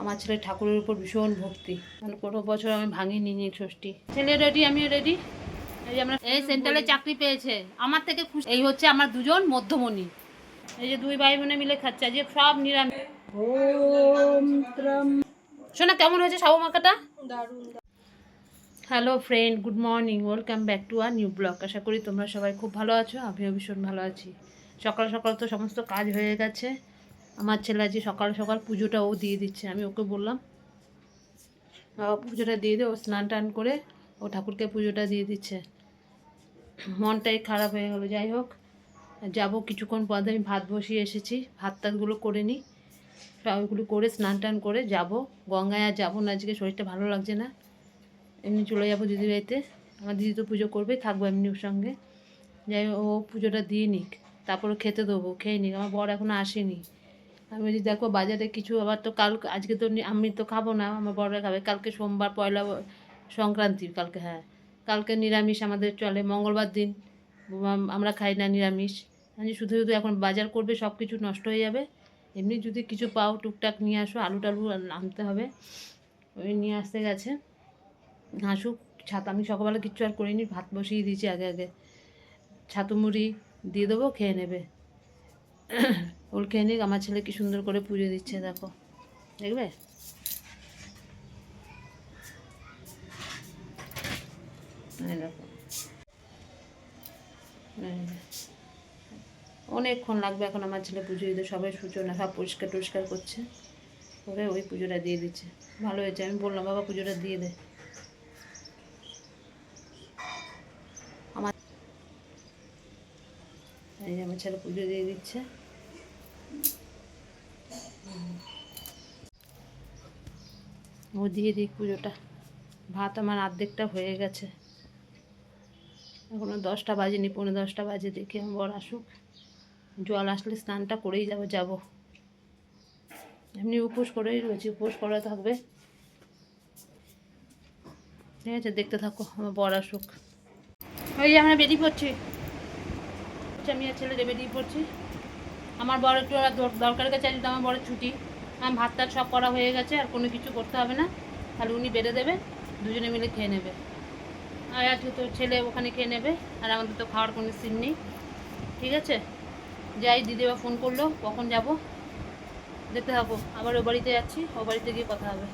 আমার ছেলে ঠাকুরের উপর ভীষণ ভক্তি, মানে কোনো বছর আমি ভাঙিনি নীল ষষ্ঠী। ছেলে রেডি, আমিও রেডি। এই যে আমরা এই সেন্ট্রালে চাকরি পেয়েছে, আমার থেকে খুশি। এই হচ্ছে আমার দুজন মধ্যমণি, এই যে দুই ভাই বোনে মিলে খাচ্ছে, আজকে সব নিরামিষ। শোনা কেমন হয়েছে সাবু মাখাটা? দারুণ। Hello friend, good morning, welcome back to our new blog. আশা করি তোমরা সবাই খুব ভালো আছো, আমিও ভীষণ ভালো আছি। সকাল সকাল তো সমস্ত কাজ হয়ে গেছে। আমার ছেলে আজকে সকাল সকাল পুজোটা ও দিয়ে দিচ্ছে। আমি ওকে বললাম বাবা পুজোটা দিয়ে দে, ও স্নান টান করে ও ঠাকুরকে পুজোটা দিয়ে দিচ্ছে। মনটাই খারাপ হয়ে গেলো। যাই হোক, যাবো কিছুক্ষণ পরে। আমি ভাত বসিয়ে এসেছি, ভাত টাতগুলো করে নিই, ওইগুলো করে স্নান টান করে যাব। গঙ্গায় আর যাবো না, আজকে শরীরটা ভালো লাগছে না। এমনি চলে যাবো দিদিবাড়িতে, আমার দিদি তো পুজো করবেই, থাকবো এমনি ওর সঙ্গে। যাই ও পুজোটা দিয়ে নিক, তারপরে খেতে দেবো, খেয়ে নিক। আমার বর এখনও আসেনি। আমি বলছি দেখো বাজারে কিছু, আবার তো কাল, আজকে তো আমি তো খাবো না, আমার বড়রা খাবে। কালকে সোমবার, পয়লা সংক্রান্তি কালকে। হ্যাঁ, কালকে নিরামিষ আমাদের চলে, মঙ্গলবার দিন আমরা খাই না নিরামিষ। আমি শুধু শুধু এখন বাজার করবে, সব কিছু নষ্ট হয়ে যাবে। এমনি যদি কিছু পাও টুকটাক নিয়ে আসো, আলু টালু আনতে হবে, ওই নিয়ে আসতে গেছে। আসুক। ছাতু আমি সকালবেলা কিচ্ছু আর করিনি, ভাত বসিয়ে দিয়েছি আগে আগে। ছাতু মুড়ি দিয়ে দেবো, খেয়ে নেবে। ওর খেয়ে নিক। আমার ছেলে কি সুন্দর করে পুজো দিচ্ছে দেখো, দেখবে? দেখো অনেকক্ষণ লাগবে এখন আমার ছেলে পুজো দিতে। সবাই সূচনা সব পরিষ্কার টরিষ্কার করছে, করে ওই পুজোটা দিয়ে দিচ্ছে। ভালো হয়েছে, আমি বললাম বাবা পুজোটা দিয়ে দে। আমার এই যে আমার ছেলে পুজো দিয়ে দিচ্ছে। ও দিয়ে দিক পুজোটা। ভাত আমার অর্ধেকটা হয়ে গেছে, এখনো 10টা বাজেনি, 10:45 বাজে। দেখি আমার বর আসুক, জল আসলে স্নানটা করেই যাব। এমনি উপোস করেই রয়েছি, উপোস করা থাকবে। ঠিক আছে, দেখতে থাকো, আমার বর আসুক। ওই যে আমরা বেরিয়ে পড়ছি, আমি আর ছেলে বেরিয়ে পড়ছি। আমার বর একটু দরকারের কাছে আসলে, আমার বরের ছুটি। আমার ভাত টাত সব করা হয়ে গেছে, আর কোনো কিছু করতে হবে না, খালি উনি বেড়ে দেবে, দুজনে মিলে খেয়ে নেবে। আর আজকে তো ছেলে ওখানে খেয়ে নেবে, আর আমাদের তো খাওয়ার কোনো সিন নেই। ঠিক আছে, যাই। দিদিবা ফোন করলো, কখন যাব দেখতে থাকো। আবার ও বাড়িতে যাচ্ছি, ও বাড়িতে গিয়ে কথা হবে।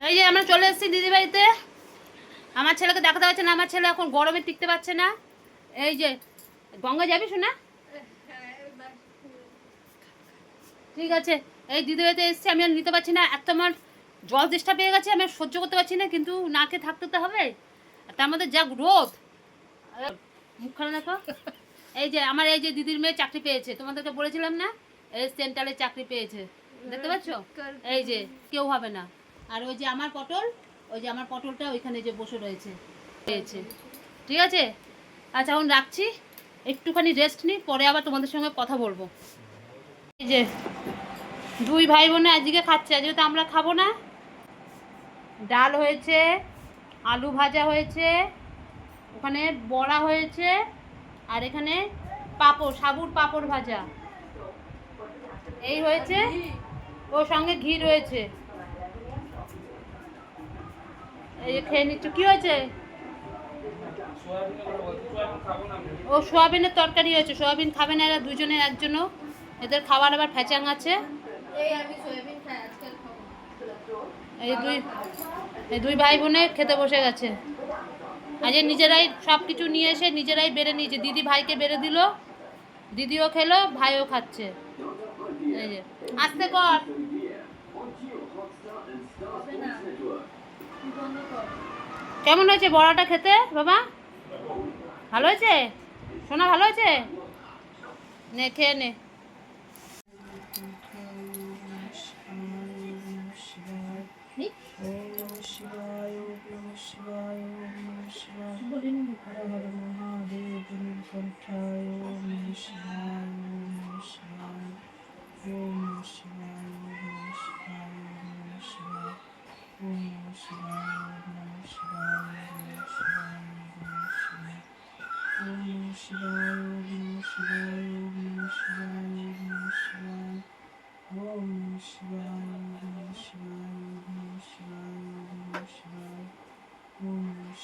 এই যে আমরা চলে এসেছি দিদি বাড়িতে। আমার ছেলেকে দেখাতে পারছে না, আমার ছেলে এখন গরমে টিকতে পারছে না। এই যে গঙ্গা যাবি শোনা? ঠিক আছে, এই দিদি বাড়িতে এসেছি, আমি আর নিতে পারছি না। এত আমার জল তেষ্টা পেয়ে গেছে, আমি আর সহ্য করতে পারছি না, কিন্তু না খেয়ে থাকতে তো হবে। তার মধ্যে যা রোদ, মুখ খারাপ না তো। এই যে আমার এই যে দিদির মেয়ে চাকরি পেয়েছে, তোমাদেরকে বলেছিলাম না, এই সেন্ট্রালে চাকরি পেয়েছে, দেখতে পাচ্ছ? এই যে কেউ হবে না। আর ওই যে আমার পটল, ওই যে আমার পটলটা ওইখানে যে বসে রয়েছে, পেয়েছে। ঠিক আছে, আচ্ছা এখন রাখছি, একটুখানি রেস্ট নিই, পরে আবার তোমাদের সঙ্গে কথা বলবো। এই যে দুই ভাই বোনে আজকে খাচ্ছে, আজকে তো আমরা খাবো না। ডাল হয়েছে, আলু ভাজা হয়েছে, ওখানে বড়া হয়েছে, আর এখানে পাঁপড়, সাবুর পাঁপড় ভাজা এই হয়েছে। ওর সঙ্গে ঘি রয়েছে। এই খেয়ে নিচ্ছ। কি হয়েছে? ও সোয়াবিনের তরকারি হয়েছে, সোয়াবিন খাবে না এরা দুজনের, একজনও। এদের খাবার আবার ফ্যাচাং আছে। এই দুই ভাই বোনে খেতে বসে গেছে। আজ নিজেরাই সব কিছু নিয়ে এসে নিজেরাই বেড়ে নিয়েছে। দিদি ভাইকে বেড়ে দিল, দিদিও খেলো, ভাইও খাচ্ছে। এই যে আস্তে কর। কেমন হয়েছে বড়াটা খেতে বাবা? ভালো হয়েছে সোনা? ভালো হয়েছে? নে খেয়ে নে।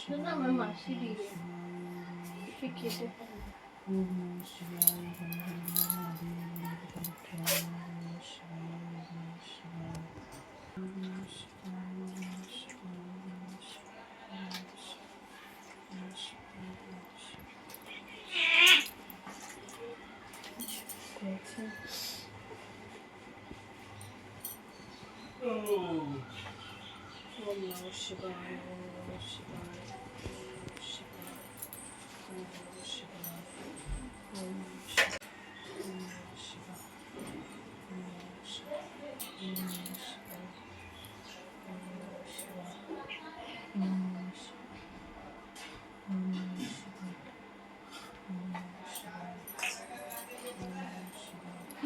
আমার মাসি দিয়ে শিখিয়েছে।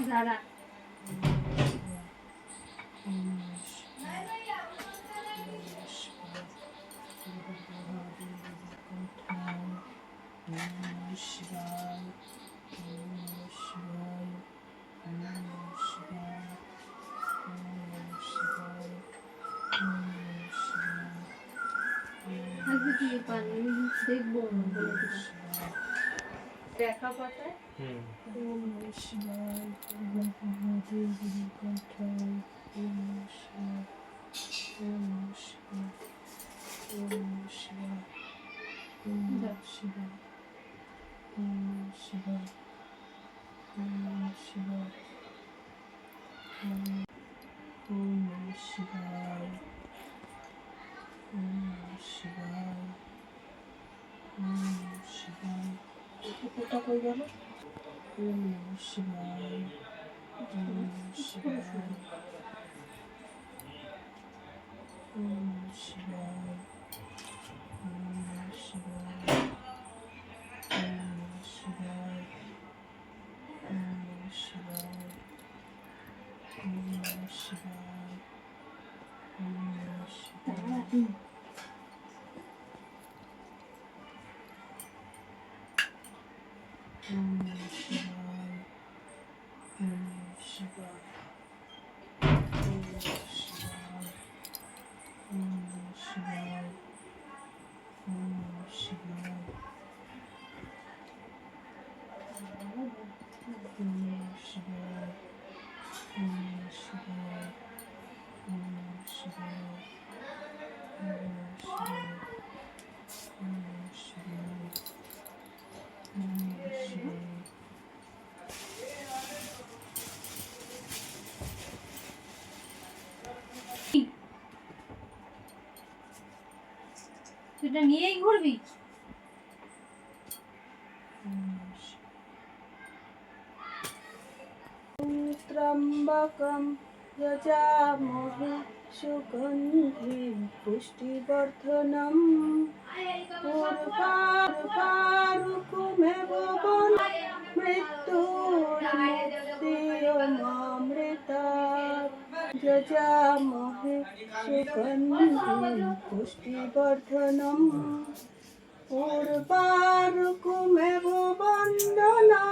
দাঁড়া দেখবো দেখা পাতায় কোথা কই গেল? সেটা নিয়েই ঘুরবি? ত্রম্বকম যজামহে সুগন্ধিম পুষ্টিবর্ধনম উর্বারুকমেব মৃত্যুর্মৃত্যুমৃতাৎ যজামহে সুগন্ধিম পুষ্টিবর্ধনম উর্বারুকমেব বন্দনা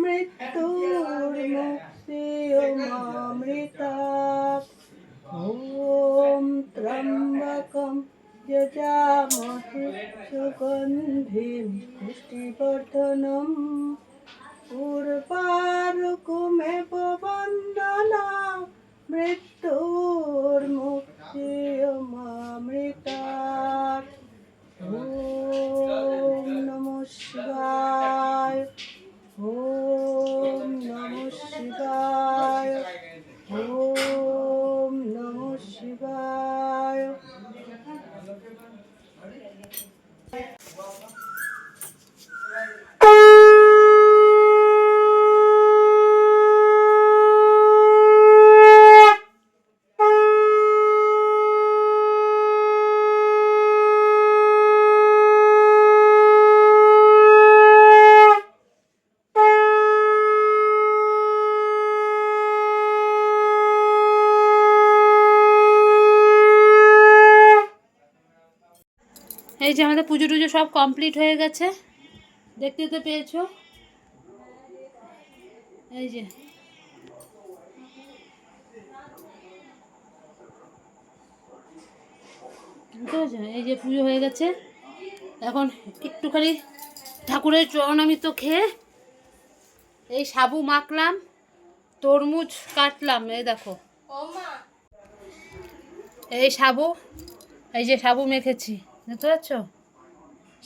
মৃত্যুর্মুক্তিয়মামৃতাৎ ওম ত্রম্বকম যজামহে সুগন্ধিম পুষ্টিবর্ধনম উর্বারুকমেব বন্দনা মৃত্যুর্মুক্তিয়মামৃতাৎ ওম নমঃ শিবায় ওম নমঃ শিবায় ওম নমঃ শিবায়। এই যে আমাদের পুজো টুজো সব কমপ্লিট হয়ে গেছে, দেখতে তো পেয়েছো। এই যে এই যে পুজো হয়ে গেছে, এখন একটুখানি ঠাকুরের চরণামৃত খেয়ে এই সাবু মাখলাম, তরমুজ কাটলাম, এই দেখো এই সাবু, এই যে সাবু মেখেছি, বুঝতে পারছো?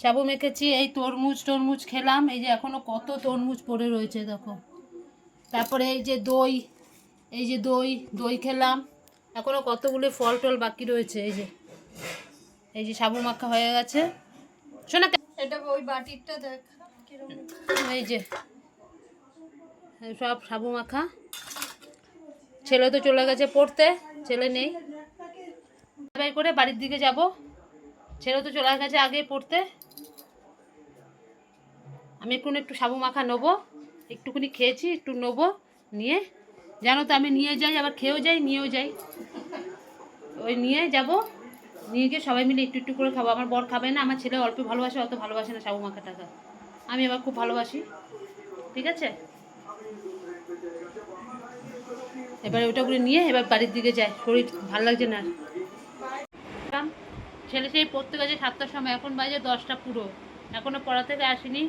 সাবু মেখেছি, এই তরমুজ খেলাম, এই যে এখনো কত তরমুজ পড়ে রয়েছে দেখো। তারপরে এই যে দই, এই যে দই খেলাম, এখনো কতগুলো ফল টল বাকি রয়েছে। এই যে সাবু মাখা হয়ে গেছে। শোনা এটা ওই বাটিরটা দেখ এই যে সব সাবু মাখা। ছেলে তো চলে গেছে পড়তে, ছেলে নেই, বাই করে বাড়ির দিকে যাব। ছেলে তো চলে গেছে আগে পড়তে। আমি একটু সাবু মাখা নেবো, একটুখানি খেয়েছি, একটু নেবো, নিয়ে জানো তো আমি নিয়ে যাই, আবার খেয়েও যাই, নিয়েও যাই। ওই নিয়ে যাব, নিয়ে গিয়ে সবাই মিলে একটু একটু করে খাবো। আমার বর খাবে না, আমার ছেলে অল্প ভালোবাসে, অত ভালোবাসে না সাবু মাখা টাকা। আমি আবার খুব ভালোবাসি, ঠিক আছে? এবার ওটা করে নিয়ে এবার বাড়ির দিকে যায়, শরীর ভালো লাগছে না। ছেলে সেই পড়তে গেছে 7টার সময়, এখন বাজে 10টা পুরো, এখনও পড়া থেকে আসেনি।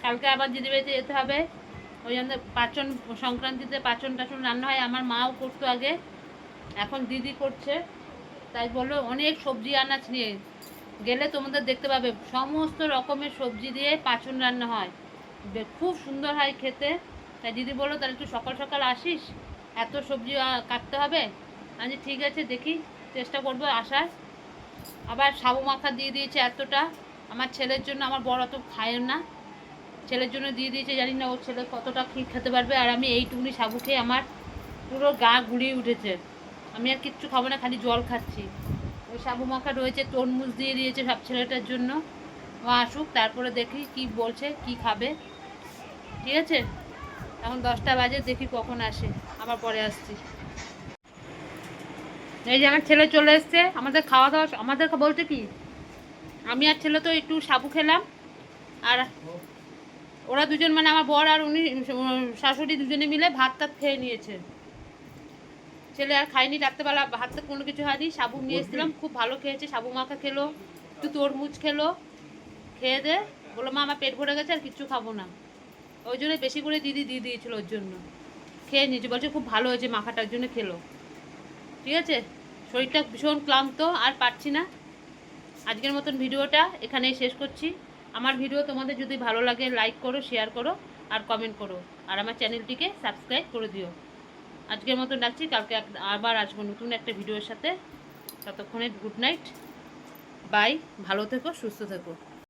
কালকে আবার দিদি বাড়িতে যেতে হবে, ওই জন্য পাচন সংক্রান্তিতে পাচন টাচন রান্না হয়, আমার মাও করতো আগে, এখন দিদি করছে। তাই বললো অনেক সবজি আনাজ নিয়ে গেলে তোমাদের দেখতে পাবে, সমস্ত রকমের সবজি দিয়ে পাচন রান্না হয়, খুব সুন্দর হয় খেতে। তাই দিদি বললো তাহলে একটু সকাল সকাল আসিস, এত সবজি কাটতে হবে। আমি ঠিক আছে, দেখি চেষ্টা করবো আসার। আবার সাবু মাখা দিয়ে দিয়েছে এতটা, আমার ছেলের জন্য, আমার বড় অত খায় না, ছেলের জন্য দিয়ে দিয়েছে, জানি না ওর ছেলে কতটা খেতে পারবে। আর আমি এইটুকুনি সাবু খেয়ে আমার পুরো গা গুলিয়ে উঠেছে, আমি আর কিচ্ছু খাবো না, খালি জল খাচ্ছি। ওই সাবু মাখা রয়েছে, তরমুজ দিয়ে দিয়েছে সব ছেলেটার জন্য। ও আসুক, তারপরে দেখি কি বলছে, কি খাবে, ঠিক আছে? এখন 10টা বাজে, দেখি কখন আসে, আবার পরে আসছি। এই যে আমার ছেলে চলে এসছে, আমাদের খাওয়া দাওয়া, আমাদের বলতে কি, আমি আর ছেলে তো একটু সাবু খেলাম, আর ওরা দুজন মানে আমার বর আর উনি শাশুড়ি দুজনে মিলে ভাত টাত খেয়ে নিয়েছে। ছেলে আর খাইনি, রাত্রেবেলা ভাত তো কোনো কিছু হয়নি, সাবু নিয়ে এসেছিলাম, খুব ভালো খেয়েছে, সাবু মাখা খেলো, একটু তরমুজ খেলো, খেয়ে দে বললো মা আমার পেট ভরে গেছে আর কিচ্ছু খাবো না। ওই জন্য বেশি করে দিদি দিয়ে দিয়েছিল, ওর জন্য খেয়ে নিয়েছে, বলছে খুব ভালো হয়েছে মাখাটার জন্য খেলো, ঠিক আছে? শরীরটা ভীষণ ক্লান্ত, আর পারছি না। আজকের মতন ভিডিওটা এখানেই শেষ করছি। আমার ভিডিও তোমাদের যদি ভালো লাগে লাইক করো, শেয়ার করো আর কমেন্ট করো, আর আমার চ্যানেলটিকে সাবস্ক্রাইব করে দিও। আজকের মতন রাখছি, কালকে আবার আসবো নতুন একটা ভিডিওর সাথে। ততক্ষণে গুড নাইট, বাই, ভালো থেকো, সুস্থ থেকো।